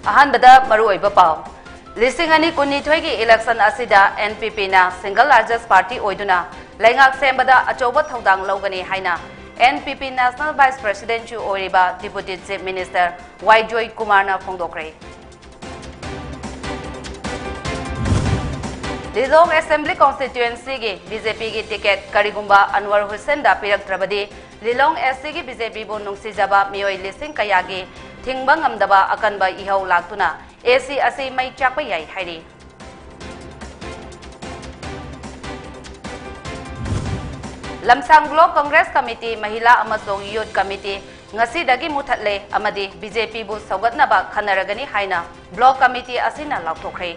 अहानबदा मरुओइबा पाव लिसिंग अनि कुन्निथोइगी इलेक्शन असिदा NPP ना सिंगल लार्जेस्ट पार्टी ओइदुना लैंगाक सेंबदा अचौबा थौदांग लौगनी हाइना NPP नेशनल वाइस प्रेसिडेंट चु ओइरिबा deputy chief minister Joy Kumar ना फोंदोक्रे लिलोंग असेंबली कॉन्स्टिट्यूएंसी की BJP की टिकट करिगुंबा अनवर हुसैन दा पिरक्त्रबदी लिलोंग SC की BJP बो नुंगसिजबा मियोय लिसिंग कयागी थिंगबा ngamdaba akanba ihau laktuna AC asi mai chakpa yai hairi lamsang block congress committee mahila amasong youth committee ngasi dagi muthatle amadi BJP bu saugatnaba khanaragani haina block committee asina laktokre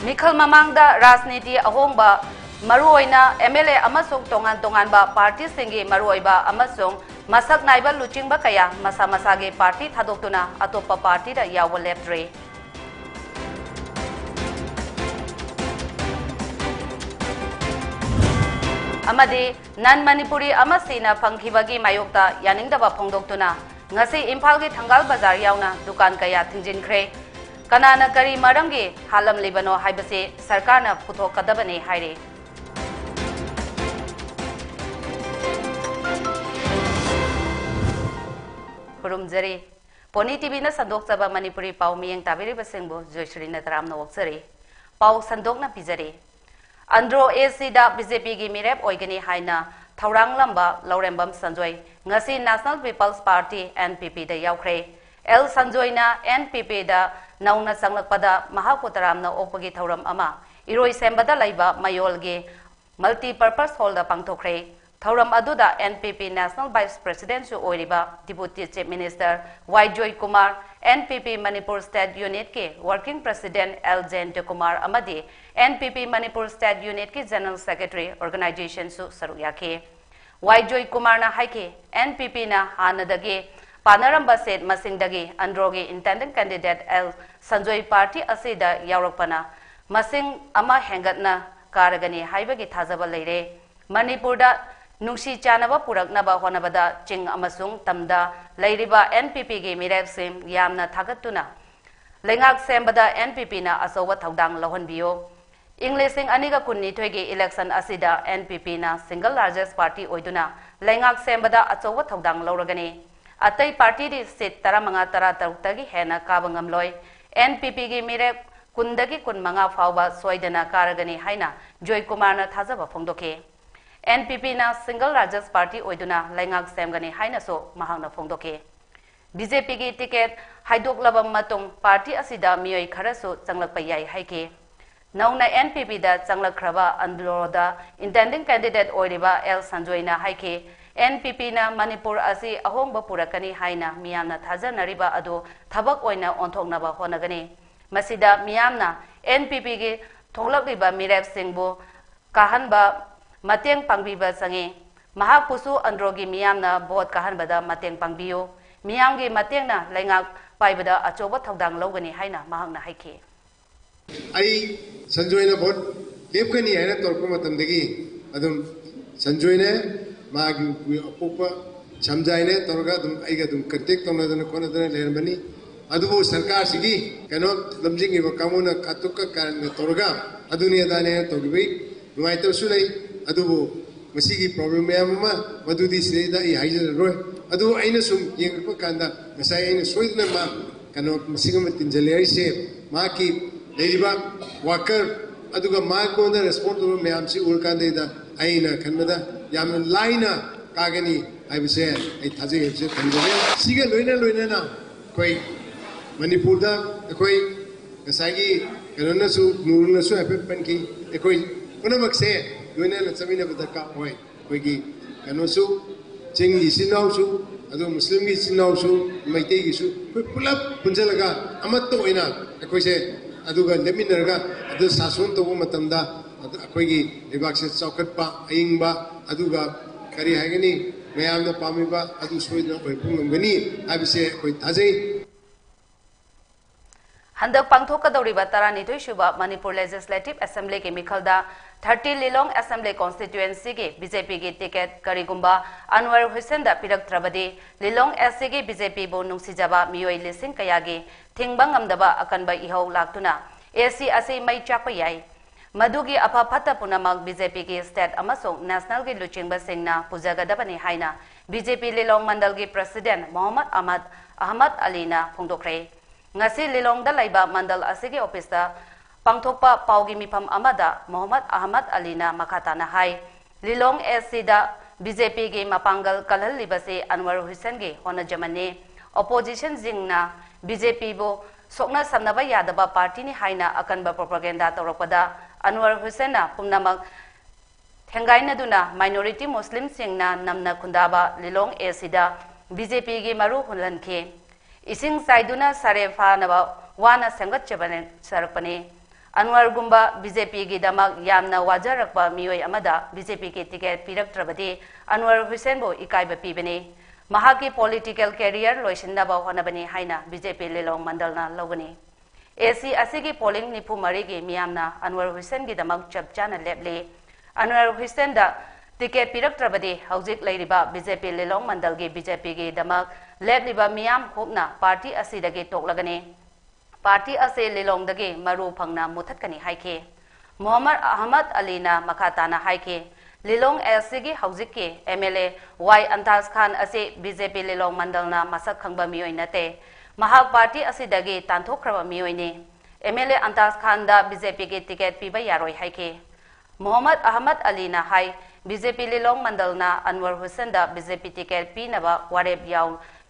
Mikhal Mamangda Rasniti Ahongba Maruoina MLA Amasung Tongan ba Party Singi Maruoiba Amasung Masak Naiba Luchingba Kaya Masa Masage Party Thadokuna Atopa Party da Yawa Leptre Amadi Nan Manipuri Amasina Pangkibagi Mayokta Yaningdaba Pongdoktuna Ngasi Impalgi Thangal Bazar Yauna Dukan Kaya Thingjinkhre Kanana kari maramgi halam libano haibase sarkarna puthokadabani haire Kurumjari Poni TV na sandok saba Manipuri pau miyang tabiri basengbo JOYSHRRE na taramna woksari pau sandok na pizari Andro AC da BJP gi mirep oigani haina thaurang lamba laurembam sanjoy ngasi National People's Party NPP da yaukre El Sanjoy na NPP da nauna sanglakpada mahakotaram na opagi thauram ama iroi sembada laiba mayolge multi-purpose hall da pangthokre thauram aduda NPP National Vice President su oiriba Deputy Chief Minister Joy Kumar NPP Manipur State Unit ke Working President J Kumar amadi NPP Manipur State Unit ke General Secretary Organization su saruyake Joy Kumar na haike NPP na hanadage Panaramba said Masingdagi Androgi intended candidate L Sanjoy Party Asida Yaropana Masing Ama Hangatna Karagani Haibagi Tazaba Lere Manipurda Nushi Chanaba Puraknaba Honabada Ching Amasung Tamda Lairiba NPP Gi Mirab Sim Yamna Tagatuna Lengak Sembada NPP na Asowa Thaudang Lohonbio Englishing Aniga Kunni Twegi election Asida NPP na single largest party Oiduna Lengak Sembada Asowa Thaudang Loragani Atai party di seat taramanga taratarutagi hena kabangam loy NPP gi mire kundagi kun manga fawba soidana karagani haina Joy Kumar na thazaba phongdoke NPP na single largest party oiduna laingak semgani haina so mahangna phongdoke BJP gi ticket haidok labam matung party asida miyoi kharasu changlakpa yai haike nauna NPP da changlakhraba androda intending candidate oiriba L Sanjoy na haike NPP na Manipur asi ahongba purakani haina miyamna thajanariba adu thabak oina onthoknaba honagani masida miyamna NPP gi thonglakliba mirep singbu kahanba mateng pangbiba sangi mahapusu androgi miyamna vote kahanbada mateng pangbiyo miyamgi matengna laingak paibada achoba thodang logani haina mahangna haike ai Sanjoy na vote kepkani haina torpa matamdagi adum Sanjoy ne Magi apopa samjaine torga dum aiga dum contact tonadana konadana lermani adubu sarkar sigi kano lamjingi ba kamuna katuka kan torga aduni adane togibi nuai to sulai adubu masigi problem yamma madudi seida I haijar roy adu aina sum yengpa kanda masai aina soidna ma kano masigam tinjale se ma ki leiba worker aduga ma ko na responsible mayam si urkande da aina kanmada yam laina kagani I was saying I tazi hepse tanjale siga loina na koi Manipur da koi kasagi kanona su nuruna su happen panki koi onamak se loina na samina badaka hoy koi gi kanosu chingi sinau su adu muslim gi sinau su maite gi su koi pulap punjalaga amatto oina koi se aduga leminarga adu sasun to matamda akoigi libakse chokatpa aingba aduga kari hagani mayamna pamiba adu soidna oipungam gani abise koi thajai Handak pangthokadoriba taranitoi shuba Manipur Legislative Assembly ke mikhalda 30 Lilong Assembly constituency ke BJP ke ticket karigumba Anwar Hussain da pirak trabadi Lilong SC ke BJP bo nungsijaba miyoi lising kayagi thingbang amdaba akanba ihau laktuna AC ase mai chakpa yai Madugi apa phata punamak BJP ke state amasong national ke luchingba singna pujagadabani haina BJP Lilong Mandal ke president Muhammad Ahmad Alina phongdokre ngasi Lilong da laiba mandal asigi office da pangthokpa paugi mifam amada Muhammad Ahmad Alina makhatana hai Lilong SC da BJP ge mapangal kalhal libase Anwar Hussain ge hona jamane opposition jingna BJP bo sokna samnaba yadaba party ni haina akanba propaganda tawrakpada Anwar Hussain na pumnamak thengaina duna minority muslim singna namna khundaba Lilong SC da BJP ge maru hunlanke Ising saiduna sare fanaba wana sangat chabane sarapane Anwar gumba BJP gi damak yamna wajarakba miyoi amada BJP ke ticket pirak trabadi Anwar Hussain bo ikaiba pibane mahaki political career loisindaba honabani haina BJP Lilong mandalna logani AC asigi polling nipu marigi miyamna Anwar Hussain gi damak chapchana leble Anwar Hussain da ticket pirak trabadi haujik lairiba BJP Lilong mandal gi BJP gi damak lebliba miyam hopna party asidagi toklagani party ase Lilong dagi maru phangna muthatkani haike Muhammad Ahmad Alina makhatana haike Lilong SC haujiki MLA Y Antas Khan ase BJP Lilong mandalna masak khangba miyoi nate mahak party asidagi tanthokraba miyoi ne MLA Antas Khan da BJP ge ticket piba yaroi haike Muhammad Ahmad Alina hai BJP Lilong mandalna Anwar Hussain da BJP ticket pinaba wareb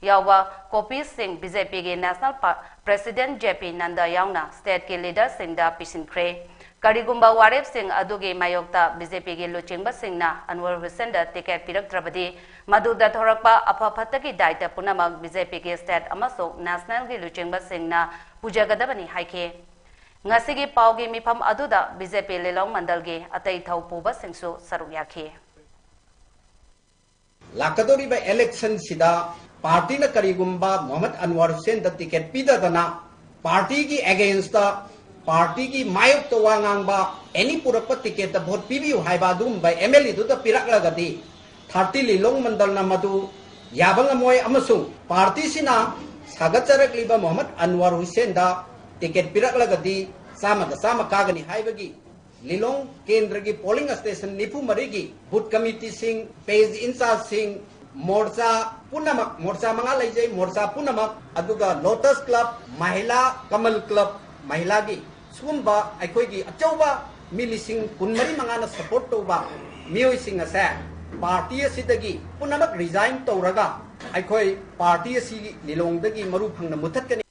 yawa copies sing BJP ge national president JP Nanda yauna state ke leader sing da pisinkre karigumba wareb sing aduge mayokta BJP ge luchingba singna Anwar Hussain da ticket pirak trabadi maduda thorakpa apaphatta ki daita punamak BJP ge state amaso national ge luchingba singna pujagadabani haike ngasigi paugi mifam aduda BJP Lilong mandal ge atai thau puba singsu saruk yakhe lakadori ba election sida party na karigumba Muhammad Anwar Hussain da ticket pidadana party ki against the party ki mayok to wangang ba any purapa ticket da vote pibiu haiba dum by MLA du da pirak lagadi 30 Lilong mandal na madu yabang amoy amasung party sina sagatcharak liba Muhammad Anwar Hussain da ticket pirak lagadi sama kagani haibagi Lilong Kendra ki polling station nipu marigi booth committee sing page incharge sing morcha punamak morcha mangalai jai morcha punamak aduga Lotus Club Mahila Kamal Club Mahila gi sumba aikoi gi achauba milising kunmari mangana support toba mioi sing asa party asidagi punamak resign toraga aikoi party asi Lilong dagi maru phangna muthat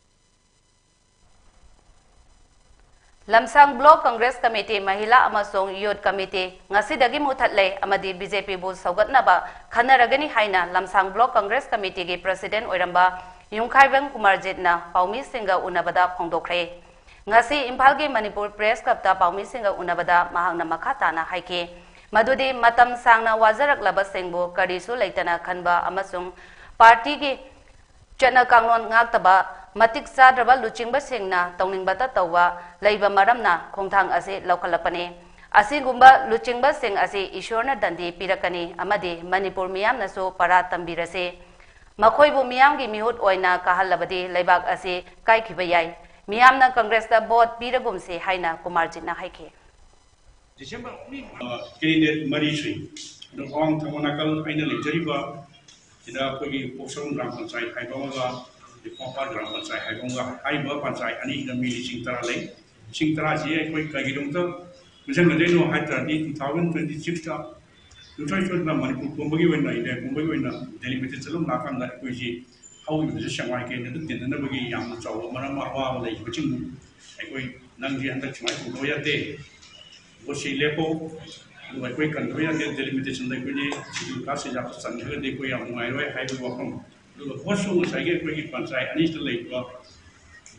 Lamsang Block Congress Committee Mahila amasong Youth Committee ngasidagi muthatle amadi BJP bu saugatnaba khanaragani haina Lamsang Block Congress Committee ge President oiramba Yungkhaibang Kumarjitna Paumi Singha unabada phongdokre ngasi Imphal ge Manipur Press Club ta Paumi Singha unabada mahangna makhatana haike madudi matam sangna wajaraklaba singbu karisu leitana khanba amasong party ge chana kanglon ngaktaba matik sadraba luchingba singna tongningbata tawa leiba maramna khongthang ase laukalapane asigumba luchingba sing ase ishorna dandi pirakani amadi Manipur miyamna so para tambirase makhoibu miyamgi mihut oina kahalabadi leibak ase kaikhiba yai miyamna congress da vote piragumse haina Kumarjitna haike December candidate Marisri the wrong tamanakal aina lejariba ida kogi posong gram panchayat haibaga the Papa Gram Panchayat Haigonga Haiba Panchayat Ani the Mili Singtara Singtara Jia Koi Kagidonta Mizangadeno Haitadi 2026 to try to Manipur Kumbagi when I Kumbagi when delimited Salum Nakam that Kuji how you position like in the Nabagi Yam Chow Marama like whiching Ekoi Nangi and the Chimai Goya Day was she lepo like we can do get delimitation like we need to pass it up to Sunday they go on my way Haiba Wakam Washu was I get Wiki Pansai, and it's the lake of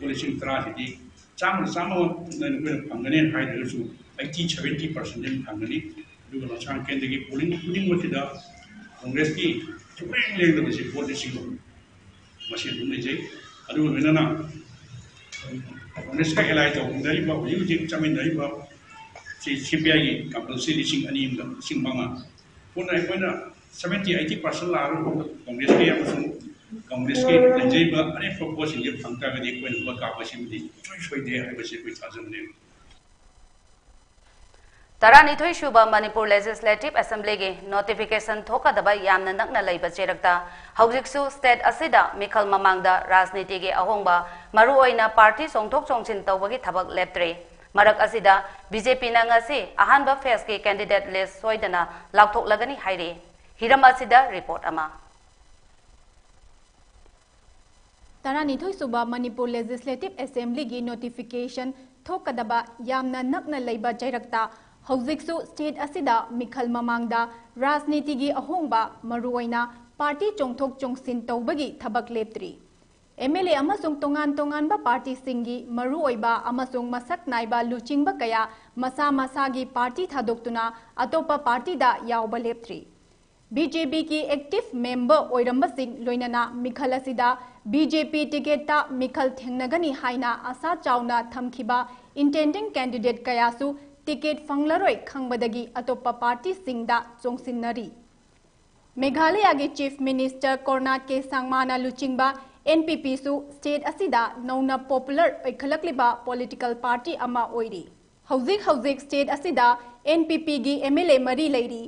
polishing tragedy. Some then will Panganian hide also. I teach 70% in Pangani. You will not can they pulling with it up. Congress key to bring the polishing machine. I do win Congress का ally तौदरीब हजिक चमीनरीब CPI की compulsory लिसिंग अनी लिसिंग मंगा पुनः अखोना 70-80% लाग कांग्रेस के लेजरीब अने proposal ये फंगतागदी अखोना vote काबसिमदी सोइदे हाइबसे कोई थाजमने तरानिथोई सुबा मणिपुर लेजिस्लेटिव असेंबली की नोटिफिकेशन थोकदबा यामना नकना लैबा चेरकता हौजिकसु स्टेट असिदा मिखल ममांगदा राजनीति की अहोंबा मरुओइना पार्टी सोंथोक चोंचिन तौबगी थबक लेप्त्रे मरक असिदा बीजेपी ना ngasi अहानबा फेस के कैंडिडेट लिस्ट सोइदना लाउथोकलगनी हाइरे हिरम असिदा रिपोर्ट अमा तरानिथोई सुबा मणिपुर लेजिस्लेटिव असेंबली की नोटिफिकेशन थोकदबा यामना नकना लैबा चेरकता हौजिकसु स्टेट असिदा मिखल ममांगदा राजनीति की अहोंबा मरुओइना पार्टी चोंथोक चोंसिन तौबगी थबक लेप्त्रि MLA अमसुंग तोंगान तोंगानबा पार्टी सिंगी मरुओइबा अमसुंग मसक नाइबा लुचिंगबा कया मसा मसागी पार्टी थादोक्तुना अतोपा पार्टी दा यावबा लेप्त्रि BJP की एक्टिव मेंबर ओइरंबसिंग लोइनना मिखल असिदा BJP टिकेटा मिखल थेंगनगनी हाइना आशा चावना थमखिबा इंटेंडिंग कैंडिडेट कयासु टिकेट फंगलरोय खंगबदगी अतोपा पार्टी सिंगदा चोंसिनरी मेघालय की चीफ मिनिस्टर कोरनाट के सांगमाना लुचिंगबा NPP सु स्टेट असिदा नौना पॉपुलर ओइखलकलिबा पॉलिटिकल पार्टी अमा ओइरी हौजिक स्टेट असिदा NPP की MLA मरी लेरी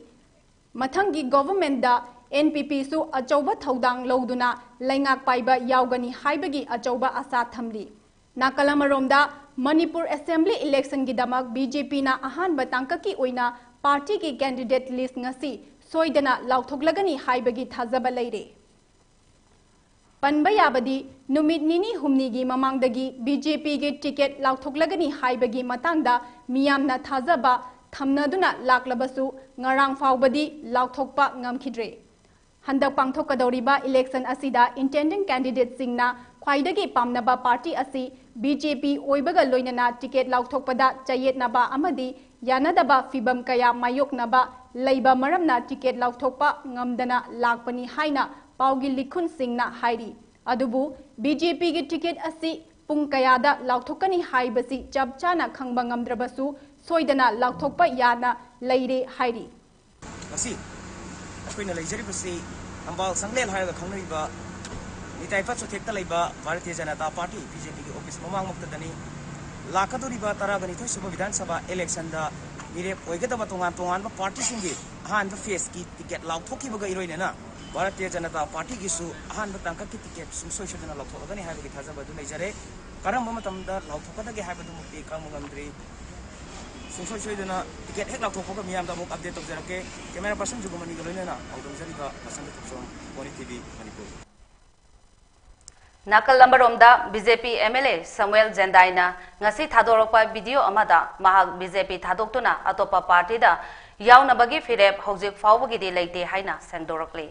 मथंगी गवर्नमेंट दा NPP सु अचौबा थौदांग लौदुना लैंगाक पाइबा यावगनी हाइबगी अचौबा आशा थमली नाकलमरोमदा मणिपुर असेंबली इलेक्शन की दमक BJP ना अहानबा तांककी ओइना पार्टी की कैंडिडेट लिस्ट ngasi सोइदना लाउथोकलगनी हाइबगी थाजबा लेरे पनबा याबदी नुमित निनी हुमनी की ममांगदगी BJP के टिकेट लाउथोकलगनी हाइबगी मतांगदा मियामना थाजबा थमनदुना लाकलबसु ngarang फावबदी लाउथोकपा ngamखिद्रे हंदक पांगथोकदौरिबा इलेक्शन असिदा इंटेंडिंग कैंडिडेट सिंगना ख्वाइदगी पामनबा पार्टी असि BJP ओइबगा लोइनना टिकेट लाउथोकपदा चयेतनबा अमदी यानदबा फिबम कया मायोकनबा लैबा मरमना टिकेट लाउथोकपा ngamदना लाकपनी हाइना पाउगी लिखुन सिंगना हाइरी अदुबु BJP की टिकेट असि पुंग कयादा लाउथोकनी हाइबसी चबचाना खंगबा ngamद्रबसु सोइदना लाउथोकपा याना लैरे हाइरी असि अखोइना लैजरिबसि अंबाल संगलेल हायगा खंगनरिबा निताइफा सुथेक्ता लैबा भारतीय जनता पार्टी BJP की ऑफिस ममांग मुक्तदनी लाकदोरिबा तरागनिथोइ सुबा विधानसभा इलेक्शन दा मिरेप ओइगदबा तोंगान तोंगानबा पार्टी सिंगी अहानबा फेस की टिकेट लाउथोकिबगा इरोइनेना भारतीय जनता पार्टी की अहानबा तांका की टिकेट सुंसोइ सोदना लाउथोकगनी हाइबगी थाजबदु लैजरे करम मतमदा लाउथोकदगे हाइबदु मुक्ति कामगमद्री सुंसोइ सोदना टिकेट हेक लाउथोकगा मियामदा मुक अपडेट तौजरके कैमरा पर्सन जुगमनी गलोइनेना औदमजरिबा पसंद थुसोम मोनी टीवी मणिपुर नाकल नंबरोमदा BJP MLA समुएल जेंदाइना ngasi थादोरपा वीडियो अमादा महाग BJP थादोक्तुना अतोपा पार्टी दा यावनबगी फिरेप हौजिक फावबगी लेते हाइना सेंदोरकले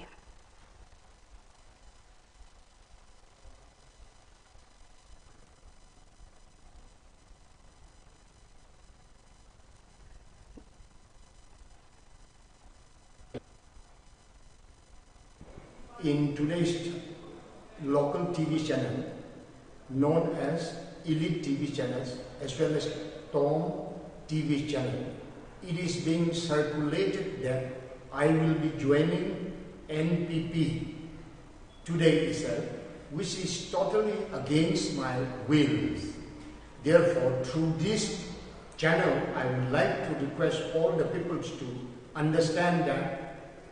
In today's local TV channel known as Elite TV channels as well as Tom TV channel, it is being circulated that I will be joining NPP today itself, which is totally against my will. Therefore, through this channel, I would like to request all the people to understand that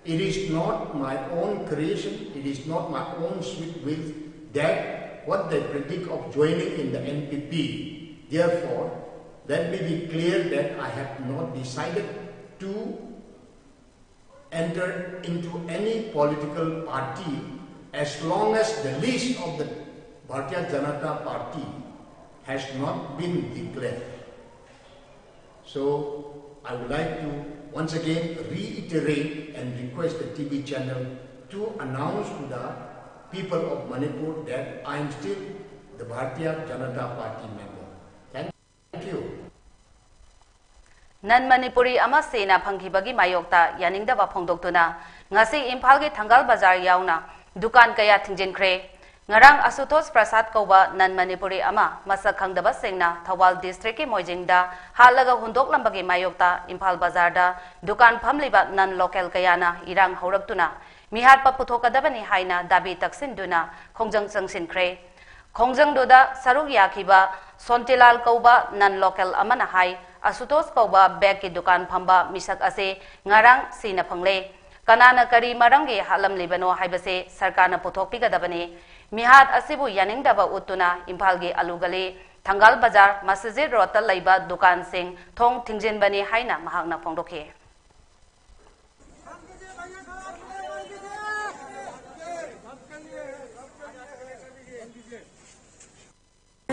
it is not my own creation, it is not my own sweet will that what they predict of joining in the NPP. Therefore, let me be clear that I have not decided to enter into any political party as long as the list of the Bharatiya Janata Party has not been declared. So, I would like to once again reiterate and request the TV channel to announce to the people of Manipur that I am still the Bharatiya Janata Party member. Thank you. Nan Manipuri ama sena phangkhibagi mayokta yaningda ba phongdoktuna ngasi Imphal gi Thangal Bazar yauna dukan kaya thingjinkhre ngarang Asutos Prasad kauba nan Manipuri ama masak khangdaba singna Thawal district ki Moijingda halaga hundok lambagi mayokta Imphal Bazar da dukan phamliba nan local kayana irang hauraktuna mihat pa puthokadabani haina dabi taksinduna khongjang changsinkhre khongjang doda saruk yakhiba Sontilal kauba nan local amana hai Asutos kauba bag ki dukan phamba misak ase ngarang sina phangle kanana kari marangi halam libano haibase sarkarna puthokpigadabani mihat asibu yaningdaba utuna Imphalgi Alugali Thangal Bazar Masjid Rota Laiba Dukan Sing Thong Thingjinbani haina mahakna phongdokhe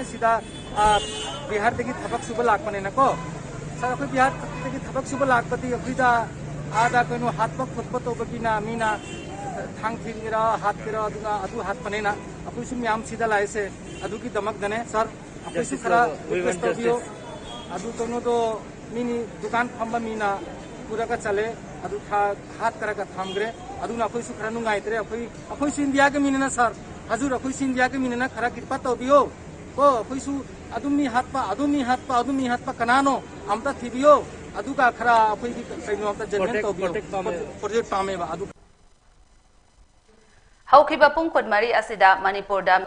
sida Bihar tegi thabak suba lakpane na ko sar ko Bihar tegi thabak suba lakpati akhida ada kono hatpak khutpato bagina mina thang thingira hat kira aduna adu hat panena apu sum yam sida laise adu ki damak dane sir apu su khara request dio adu tono do mini dukan phamba mina pura ka chale adu hat kara ka thamgre adu na apu su khara nu ngai tere apu su india ke mina na sir hazur apu su india ke mina na khara kirpa to dio ko apu su adumi hat pa kanano amta thibio adu ka khara apu ki kaino amta judgment to dio project pame ba adu Haukiba pungkod mari asida Manipur da